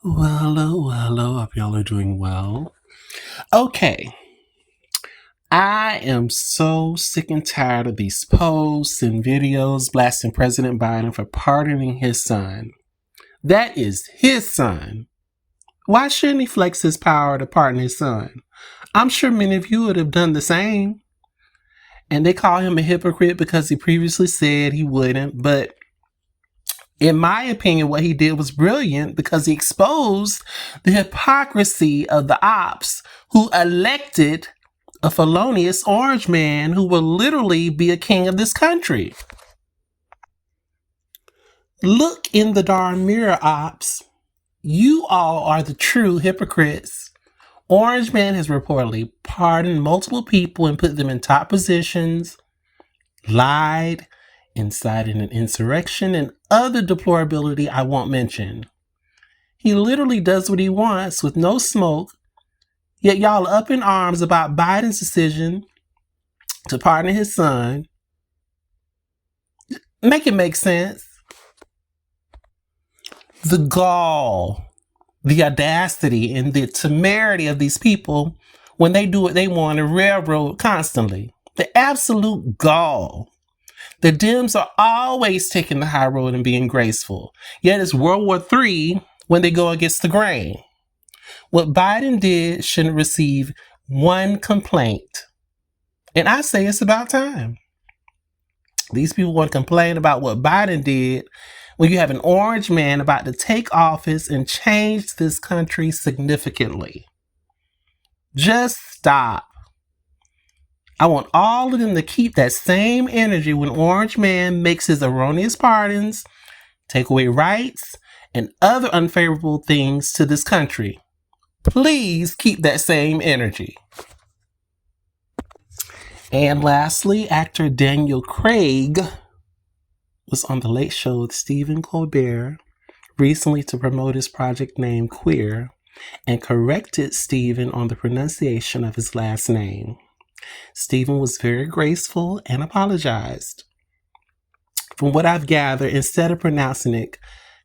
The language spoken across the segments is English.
Well, hello. Hope y'all are doing well. Okay. I am so sick and tired of these posts and videos blasting President Biden for pardoning his son. That is his son. Why shouldn't he flex his power to pardon his son? I'm sure many of you would have done the same. And they call him a hypocrite because he previously said he wouldn't, but in my opinion, what he did was brilliant because he exposed the hypocrisy of the ops who elected a felonious orange man who will literally be a king of this country. Look in the darn mirror, ops. You all are the true hypocrites. Orange Man has reportedly pardoned multiple people and put them in top positions, lied, incited an insurrection, and other deplorability I won't mention. He literally does what he wants with no smoke, yet y'all are up in arms about Biden's decision to pardon his son. Make it make sense. The gall, the audacity, and the temerity of these people when they do what they want and railroad constantly. The absolute gall. The Dems are always taking the high road and being graceful. Yet it's World War III when they go against the grain. What Biden did shouldn't receive one complaint. And I say it's about time. These people want to complain about what Biden did when you have an orange man about to take office and change this country significantly. Just stop. I want all of them to keep that same energy when Orange Man makes his erroneous pardons, take away rights, and other unfavorable things to this country. Please keep that same energy. And lastly, actor Daniel Craig was on The Late Show with Stephen Colbert recently to promote his project named Queer and corrected Stephen on the pronunciation of his last name. Stephen was very graceful and apologized. From what I've gathered, instead of pronouncing it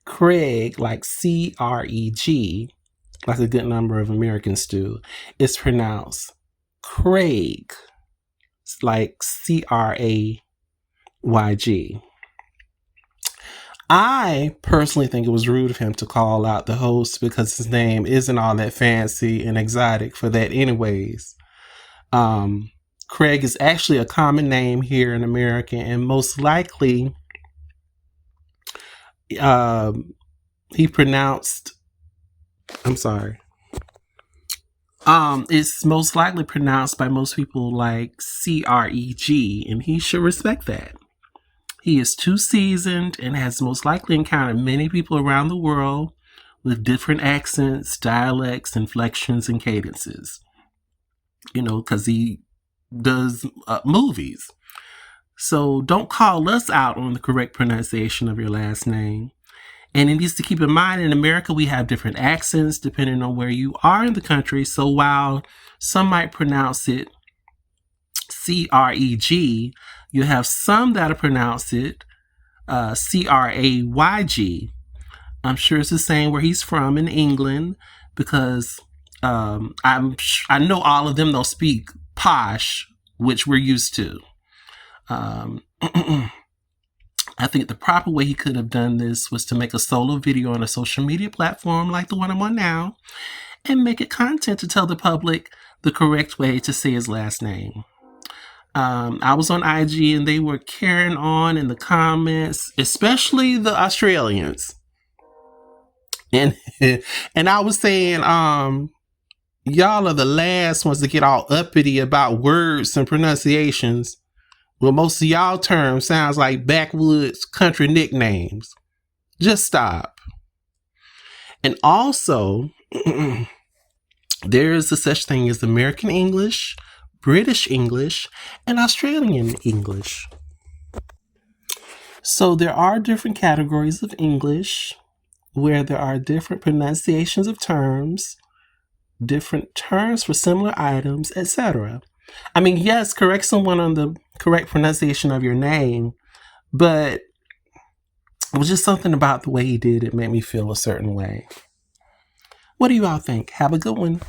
Craig, like C-R-E-G, like a good number of Americans do, it's pronounced Craig, like C-R-A-Y-G. I personally think it was rude of him to call out the host because his name isn't all that fancy and exotic for that anyways. Craig is actually a common name here in America, and most likely he pronounced, I'm sorry. It's most likely pronounced by most people like C-R-E-G, and he should respect that. He is too seasoned and has most likely encountered many people around the world with different accents, dialects, inflections, and cadences. You know, because he does movies. So don't call us out on the correct pronunciation of your last name. And it needs to keep in mind, in America, we have different accents depending on where you are in the country. So while some might pronounce it C-R-E-G, you have some that'll pronounce it C-R-A-Y-G. I'm sure it's the same where he's from in England, because I know all of them don't speak posh, which we're used to. I think the proper way he could have done this was to make a solo video on a social media platform like the one I'm on now and make it content to tell the public the correct way to say his last name. I was on IG and they were carrying on in the comments, especially the Australians. And I was saying, y'all are the last ones to get all uppity about words and pronunciations. Well, most of y'all terms sounds like backwoods country nicknames. Just stop. And also, there is a such thing as American English, British English, and Australian English. So there are different categories of English where there are different pronunciations of terms, different terms for similar items, etc. I mean, yes, correct someone on the correct pronunciation of your name, but it was just something about the way he did it made me feel a certain way. What do you all think? Have a good one.